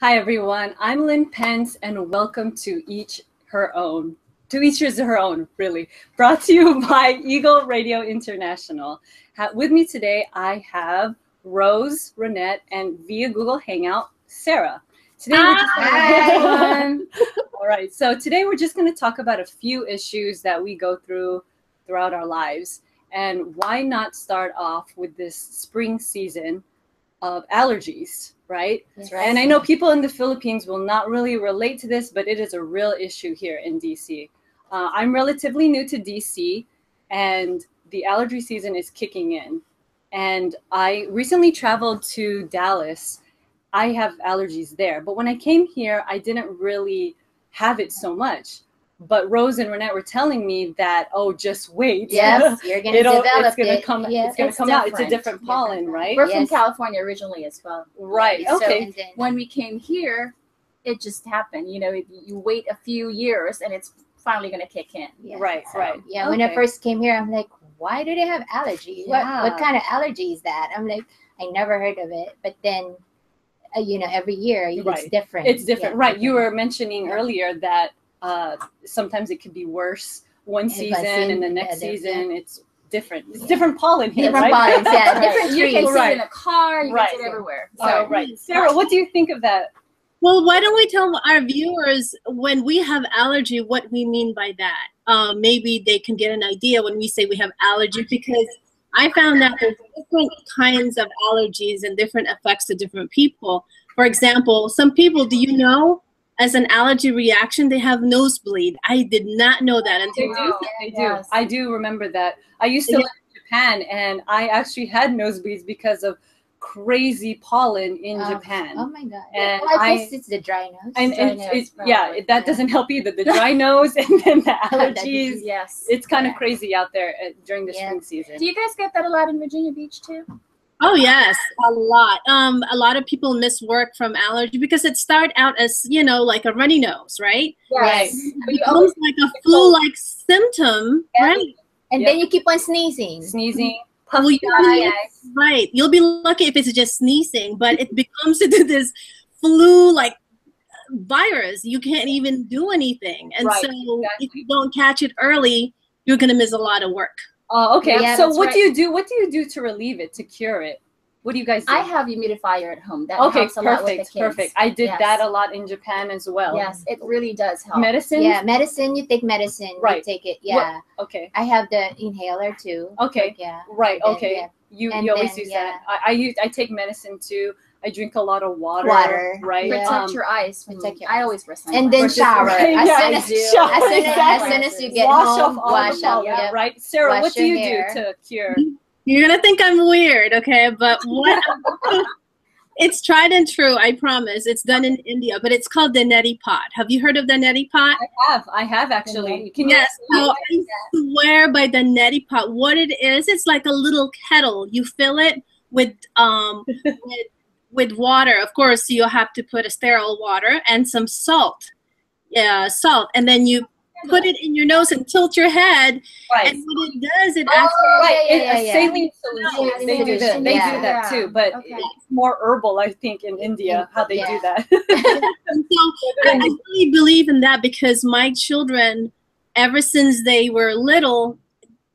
Hi everyone, I'm Lynn Pence and welcome to Each Her Own. To each is her own, really. Brought to you by Eagle Radio International. With me today, I have Rose, Ronnette, and via Google Hangout, Sarah. Today Hi. All right, so today we're just going to talk about a few issues that we go through throughout our lives. And why not start off with this spring season of allergies, right? That's right. And I know people in the Philippines will not really relate to this, but it is a real issue here in DC. I'm relatively new to DC, and the allergy season is kicking in. And I recently traveled to Dallas. I have allergies there, but when I came here, I didn't really have it so much. But Rose and Ronnette were telling me that, oh, just wait. Yes, you're going to develop it's gonna it. come, Yes, it's going to come out. It's a different pollen, right? We're from California originally as well. Right. So Okay. when we came here, it just happened. You know, you wait a few years and it's finally going to kick in. Yeah. Right. So, right. Yeah, when I first came here, I'm like, why do they have allergy? Yeah. What kind of allergy is that? I'm like, I never heard of it. But then, every year it's different. It's different. Yeah, Right. different. You were mentioning earlier that sometimes it could be worse one season and the next season it's different. It's different pollen here, Different right? pollens, yeah. Right. Different you can trees. see it in a car, you Right. can see it everywhere. So, right. Sarah, what do you think of that? Well, why don't we tell our viewers when we have allergy, what we mean by that? Maybe they can get an idea when we say we have allergy, because I found out there's different kinds of allergies and different effects to different people. For example, some people, do you know, as an allergy reaction, they have nosebleed. I did not know that until They do. Yes. I do remember that. I used to live in Japan, and I actually had nosebleeds because of crazy pollen in Japan. Oh my God. And well, I guess it's the dry nose. And Dry nose, that doesn't help either. The dry nose and then the allergies. Yes. It's kind of crazy out there during the spring season. Do you guys get that a lot in Virginia Beach too? Oh yes, a lot. A lot of people miss work from allergy because it started out as, like a runny nose, right? Right. It becomes like a flu-like symptom, right? And then you keep on sneezing. Well, right. You'll be lucky if it's just sneezing, but it becomes into this flu-like virus. You can't even do anything. And so if you don't catch it early, you're going to miss a lot of work. Oh, okay. Yeah, so what do you do? What do you do to relieve it, to cure it? What do you guys do? I have humidifier at home. That helps a lot with the kids. Perfect. I did that a lot in Japan as well. Yes, it really does help. Medicine? Yeah, medicine. You take medicine. Right. You take it. Yeah. Okay. I have the inhaler too. Okay. Like, yeah. Right. And then, Okay. yeah. You always use that. I take medicine too. I drink a lot of water. Right. Protect your eyes. I always wear sunglasses. And then shower. As soon as you get home, wash up. Yeah. Right. Sarah, what do you do to cure? You're going to think I'm weird, okay? But what? It's tried and true, I promise. It's done in India, but it's called the neti pot. Have you heard of the neti pot? I have actually. Yes. So I swear by the neti pot. What it is, it's like a little kettle. You fill it with with water. Of course, you'll have to put a sterile water and some salt. Yeah, salt. And then you put it in your nose and tilt your head. Right. And what it does, it a saline solution. They do that. They do that too, but it's more herbal, I think, in India, how they do that. And so I really believe in that because my children, ever since they were little,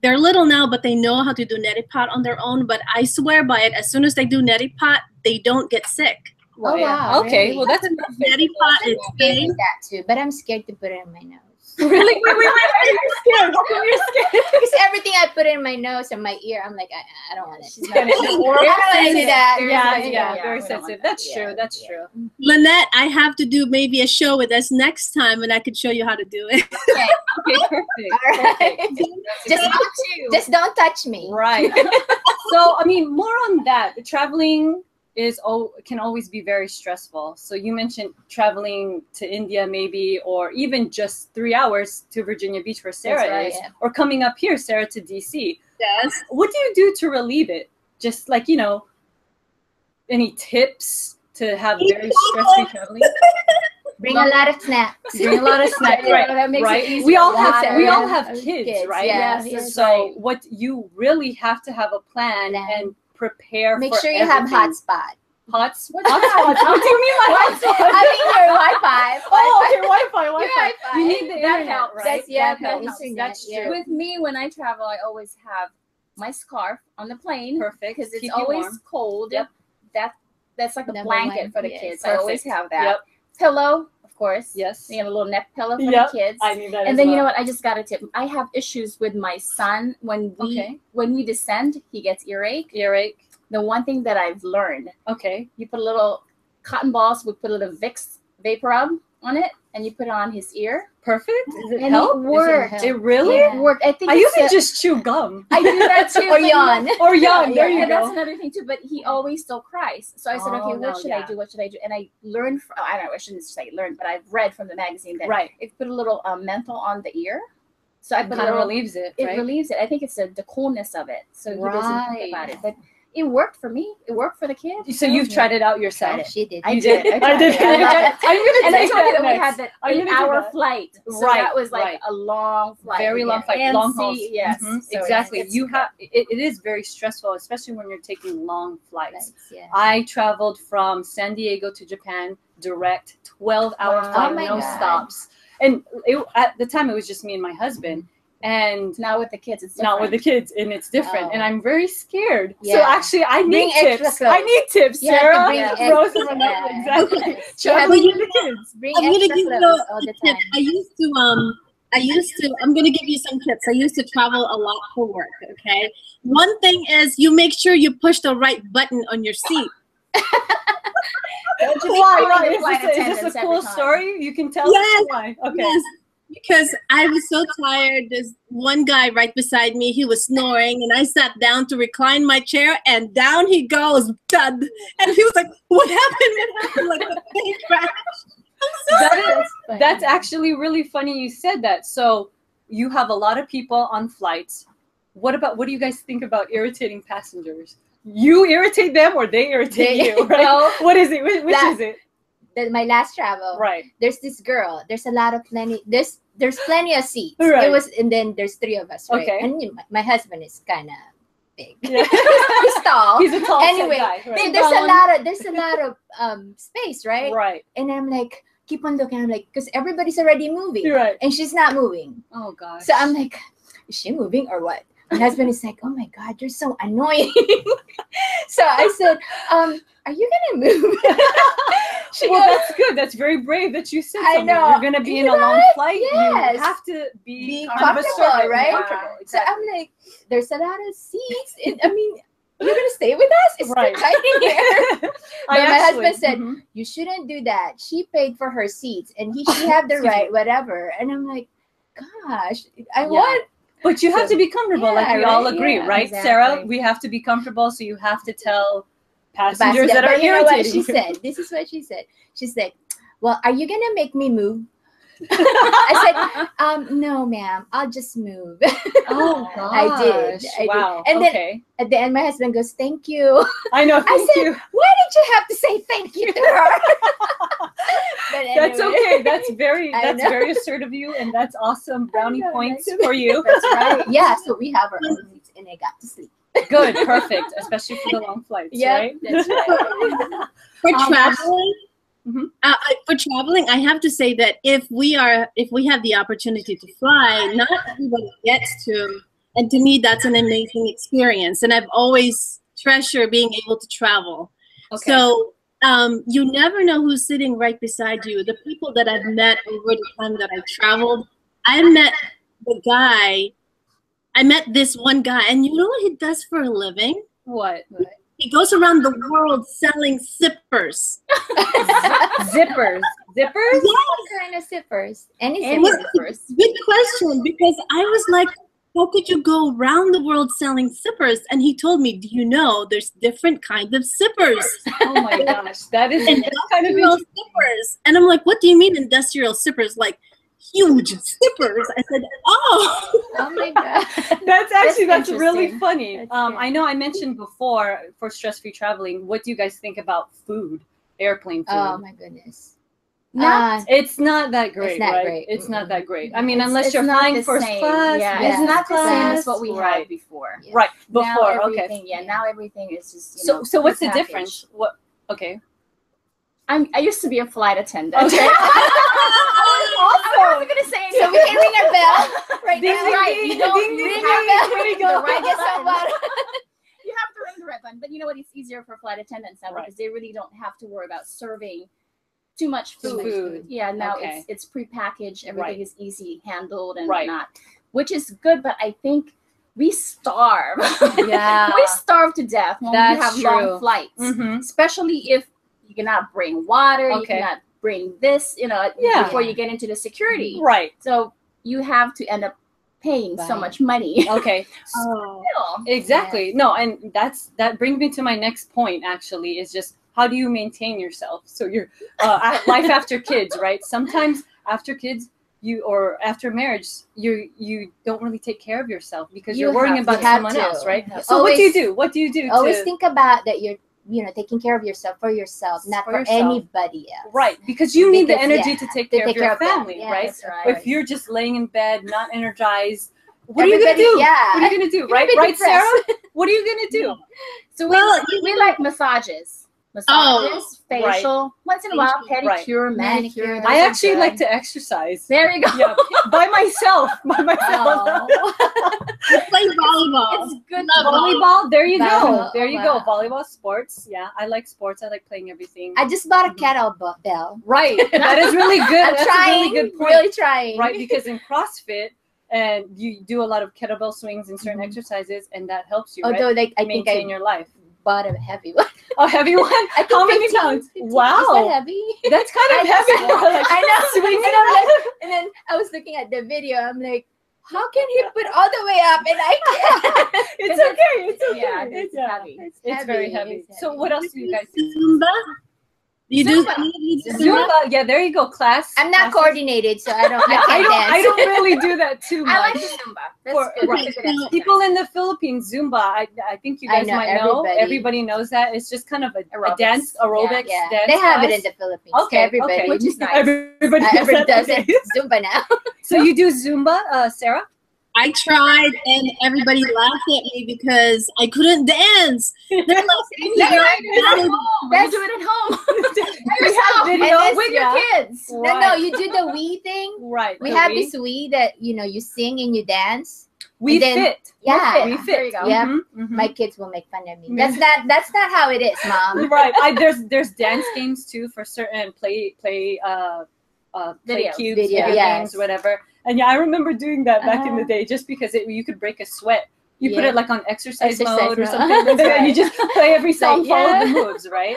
they're little now, but they know how to do neti pot on their own. But I swear by it, as soon as they do neti pot, they don't get sick. Oh, wow. Okay, really? well, that's perfect. Neti pot is safe. That too, but I'm scared to put it in my nose. Really? Wait. You're scared. How come you're scared? Because everything I put in my nose and my ear, I'm like, I don't want it. She's not do that. Yeah, very sensitive. That's true. That's true. Lynette, I have to do maybe a show with us next time, and I could show you how to do it. Okay, perfect. All right. Just don't touch me. Right. So, I mean, more on that. Traveling can always be very stressful. So you mentioned traveling to India maybe, or even just 3 hours to Virginia Beach where Sarah is, or coming up here, Sarah, to DC. Yes. What do you do to relieve it? Just like, any tips to have very stress-free traveling? Bring a lot of snacks. Right. That makes it easy. We all have kids, right? Yes. So what you really have to have a plan and prepare. Make for sure you everything. have hotspot. Hots. What do you mean by hotspots? I mean your Wi-Fi. Oh, your Wi-Fi. Wi-Fi. You need the That internet, helps. right? That helps. helps. That's Yeah. true. With me, when I travel, I always have my scarf on the plane. Perfect. Because it's Keep you always warm. cold. Yep. That's like a Number blanket one. for the Yes. kids. I always Perfect. have that. Yep. Pillow, of course. Yes. You get a little neck pillow for Yep. the kids. I need that. And then you know what? I just got a tip. I have issues with my son when we descend. He gets earache. Earache. The one thing that I've learned, Okay. you put a little cotton balls. We put a little Vicks vapor rub on it, and you put it on his ear. Perfect. Does it And help? it worked. help? It really? Yeah. It worked. I think I it's usually just chew gum. I do that too. Or but yawn. Or yawn. There you and that's go. another thing too. But he always still cries. So I said, Oh, okay, what no, should yeah. I do? What should I do? And I learned. I don't know. I shouldn't say learn, but I've read from the magazine that Right. it put a little menthol on the ear. So I It put kind a of little. relieves it, It right? relieves it. I think it's the coolness of it. So he doesn't Right. think about it. But it worked for me. It worked for the kids. So you've tried it out Tried yourself. it. She did. I You did. did. I did. I'm gonna And I take told you that that we next. had that I'm gonna do 8-hour that. flight. So Right, that was like right. a long flight. Very long flight, And long see, hauls. yes, Mhm, so exactly. it's- You have it is very stressful, especially when you're taking long flights. Yeah. I traveled from San Diego to Japan direct, 12-hour Wow. flight, Oh my no God. stops. And at the time, it was just me and my husband. And Now with the kids, it's not with the different. kids, and it's different. Oh. And I'm very scared. So Yeah. actually, I Bring need extra tips. clothes. I need tips, You have to Sarah, bring Yeah. Rose, extra- and yeah. Ronnette. Exactly. You have Traveling to with the kids. bring I'm gonna extra give you clothes all a the tip. time. I'm gonna give you some tips. I used to travel a lot for work. Okay. One thing is you make sure you push the right button on your seat. Don't you be Why? calling the Is flight this attendants a every cool time. story? You can tell? Yes. Why? Okay. Yes, because I was so tired. There's one guy right beside me. He was snoring, and I sat down to recline my chair, and down he goes, thud. And he was like, "What happened? What happened?" Like the plane crashed. That's actually really funny you said that. So you have a lot of people on flights. What do you guys think about irritating passengers? You irritate them or they irritate you, right? Well, what is it? Which is it? My last travel. Right. There's this girl. There's plenty of seats. Right. And then there's three of us, right? Okay. And my husband is kind of big. Yeah. He's tall. He's a tall Anyway, guy. so Right. there's a lot of space, right? Right. And I'm like, keep on looking. I'm like, because everybody's already moving, You're right. and she's not moving. Oh gosh. So I'm like, is she moving or what? My husband is like, oh my God, you're so annoying. So I said, are you gonna move? She well, goes, that's good. That's very brave that you said I something. know. You're gonna be in a long Right? flight. Yes. You have to be kind of comfortable, assertive, right? comfortable. So Exactly. I'm like, there's a lot of seats. I mean, you're gonna stay with us? It's Right. too tight in here. But my husband said, mhm. you shouldn't do that. She paid for her seats, and she had the Excuse right, whatever. And I'm like, gosh, I Yeah. want. But you have to be comfortable, like Yeah, we all right? agree, Yeah, right, exactly. Sarah? We have to be comfortable, so you have to tell passengers that are But you know what irritating she you. said? This is what she said. She said, well, are you gonna make me move? I said, no, ma'am, I'll just move. Oh gosh. I did. Wow. And then okay. at the end, my husband goes, thank you. I know. I Thank said, you. why did you have to say thank you to her? But That's anyway. okay. That's very I know. very assertive of you, and that's awesome. Brownie know, points right? for you. That's right. Yeah, so we have our own seats, and I got to sleep. Good, perfect, especially for the long flights, Yep, right? that's right. For Oh, traveling, Mhm. for traveling, I have to say that if we have the opportunity to fly, not everybody gets to, and to me, that's an amazing experience. And I've always treasured being able to travel. Okay. So you never know who's sitting right beside you. The people that I've met over the time that I traveled, I met this one guy, and you know what he does for a living? What? He goes around the world selling zippers. Zippers. Zippers? What kind of zippers? Any Any zippers? Good question, because I was like, how could you go around the world selling zippers? And he told me, do you know there's different kinds of zippers? Oh my gosh, that is kind of Industrial interesting. zippers. And I'm like, what do you mean industrial zippers? Like huge zippers. I said, oh. Oh my God. That's really interesting. funny. That's I know I mentioned before for stress-free traveling. What do you guys think about food, airplane food? Oh my goodness. It's not that great, not right? great. It's not Mm-mm. that great. I mean, It's- unless it's you're not flying the first same. class, Yeah, business it's not the same as class. what we Right. had before. Yeah. right Now before. everything, Okay. yeah, now everything is just, you know, So what's the prepackaged. difference? Okay. I used to be a flight attendant. Okay. I wasn't gonna say anything. So we can ring our bell right Ding, now. ding, Right, ding, you don't ding, ring ding, our ding. bell. There you go. The right Guess button. what? You have to ring the red button, but you know what? It's easier for flight attendants now Right. because they really don't have to worry about serving too much food. Food. Yeah, now Okay. it's prepackaged. Everything Right. is easy handled and Right. whatnot, which is good. But I think we starve. Yeah. We starve to death when That's we have true. long flights, Mhm. especially if you cannot bring water, you Okay. cannot bring this, Yeah. before you get into the security. Right. So you have to end up paying so Right. much money. Okay. Oh. Still. Exactly. No, and that brings me to my next point. Actually, is just how do you maintain yourself? So your life after kids, right? Sometimes after kids, or after marriage, you don't really take care of yourself because you're You worrying have about to. You have someone to. else, right? You have So what do you do? What do you do? Always to, think about that you're taking care of yourself for yourself, not For for yourself. anybody else. right, because you need the Because, energy yeah, to take to care take of your care of them. family, Yeah, right? That's right. If you're just laying in bed, not energized, what are you gonna Everybody- do? yeah. What are you gonna do? You're Right, gonna be right, Sarah? depressed. What are you gonna do? So Well, we like massages. Massages, Right. facial, once in a while, Facial. pedicure, Right. manicure. Manicure. those I are actually good. like to exercise. There you go. Yeah, by myself. By myself. Oh. You play volleyball. It's good Love to Volleyball. There you go. Volleyball. There you Oh, go. wow. Volleyball, sports. Yeah, I like sports. I like playing everything. I just bought a kettlebell. Right. That is really good. I'm That's trying, a really good point. really trying. Right, because in CrossFit, and you do a lot of kettlebell swings and certain exercises, and that helps you, Although, right? I think Maintain I your life. bought a heavy one. A heavy one? I think How many 15, pounds? 15. Wow. Is that heavy? That's kind of I know. heavy. for, like, I know. swinging And I'm around. and then I was looking at the video. I'm like, how can he put all the way up and I can't? It's okay. It's okay. Yeah, it's heavy. It's very heavy. It's So heavy. what else do you guys do? Zumba? You do Zumba. you do Zumba? Zumba. Yeah, there you go. Class. I'm not classes. coordinated, so I don't. Yeah, I can't dance. I don't really do that too much. I like the Zumba. That's For- good. right. That's a good exercise. People in the Philippines, Zumba, I think you I guys know, might know. everybody. Everybody knows that. It's just kind of a Aerobics. dance, aerobics Yeah, dance they have class. it in the Philippines. Okay, Everybody. okay. Which is nice. Everybody Everybody does okay. it. Zumba now. So you do Zumba, Sarah? I tried and everybody laughed at me because I couldn't dance. They're like, You do it at home. We have And videos then with your kids. No, you do the Wii thing. Right. We the have Wii. this Wii that you sing and you dance. We and then- fit. Yeah, We There fit. you go. Yeah. Mhm, mhm. my kids will make fun of me. Yeah. That's not how it is, Mom. Right. There's dance games too for certain play Videos. cubes, Video, video yes. games, whatever. And yeah, I remember doing that back in the Uh-huh. day, just because you could break a sweat. You put Yeah. it like on exercise Exercise mode or mode. something, and then you just play every song, Like, follow yeah. the moves, right?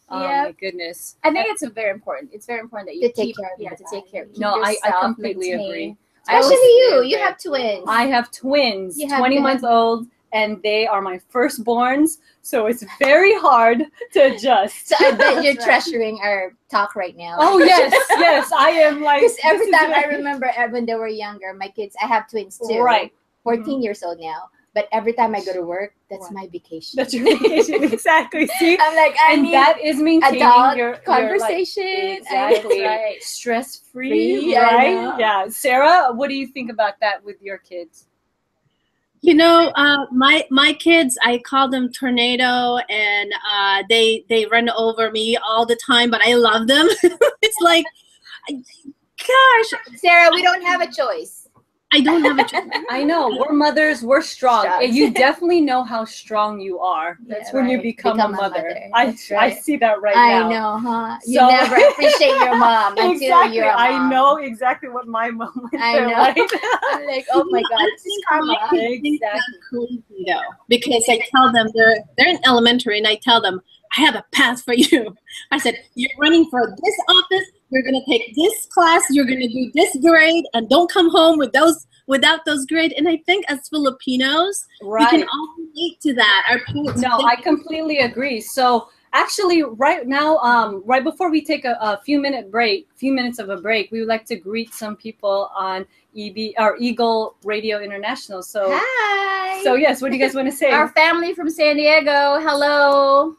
Oh Yeah. my goodness. I think it's very important. It's very important that you To take keep, care of your to take care. body. Keep No, I yourself, completely maintain. agree. I always Especially you. feel You good. have twins. I have twins, You have 20 to months have- old, and they are my firstborns, so it's very hard to adjust. So I bet That's you're right. treasuring our talk right now. Oh yes, yes, I am like. Because every this is time I very- remember when they were younger, my kids, I have twins too. Right. 14 years old now. But every time I go to work, that's Right. my vacation. That's your vacation, exactly. See, I'm like, I and need that is maintaining adult your conversation. Exactly. That's right. Stress free, Free, I right? know. Yeah. Sarah, what do you think about that with your kids? You know, my kids, I call them tornado, and they run over me all the time, but I love them. It's like, gosh, Sarah, we don't have a choice. I don't have a choice. I know we're mothers, we're strong. Shucks. And you definitely know how strong you are. That's when you right. become a mother. That's I right. see that right I now. know, huh? You So- never appreciate your mom until Exactly. you're a mom. I know exactly what my mom went I through, know. right? I'm like, oh my God, this is karma. I think that's crazy though, because I tell them they're in elementary, and I tell them I have a path for you. I said, you're running for this office, you're gonna take this class, you're gonna do this grade, and don't come home without those grades. And I think as Filipinos, we can all relate to that. Our parents. No, I completely agree. So actually, right now, right before we take a few minutes of a break, we would like to greet some people on Eagle Radio International. So, Hi. so yes, what do you guys want to say? Our family from San Diego. Hello.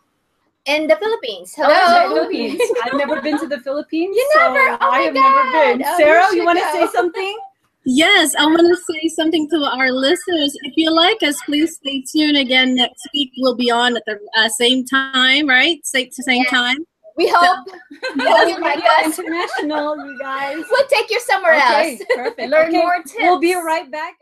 In the Philippines. Oh, Hello. the Philippines. I've never been to the Philippines. You so never? Oh I my have God. never been. Oh, Sarah, you you want to should say go. something? Yes, I want to say something to our listeners. If you like us, please stay tuned again next week. We'll be on at the same time, right? Same Yes. time. We hope. Yeah, you like us. international, you guys. We'll take you somewhere Okay, else. perfect. Learn Okay, more tips. We'll be right back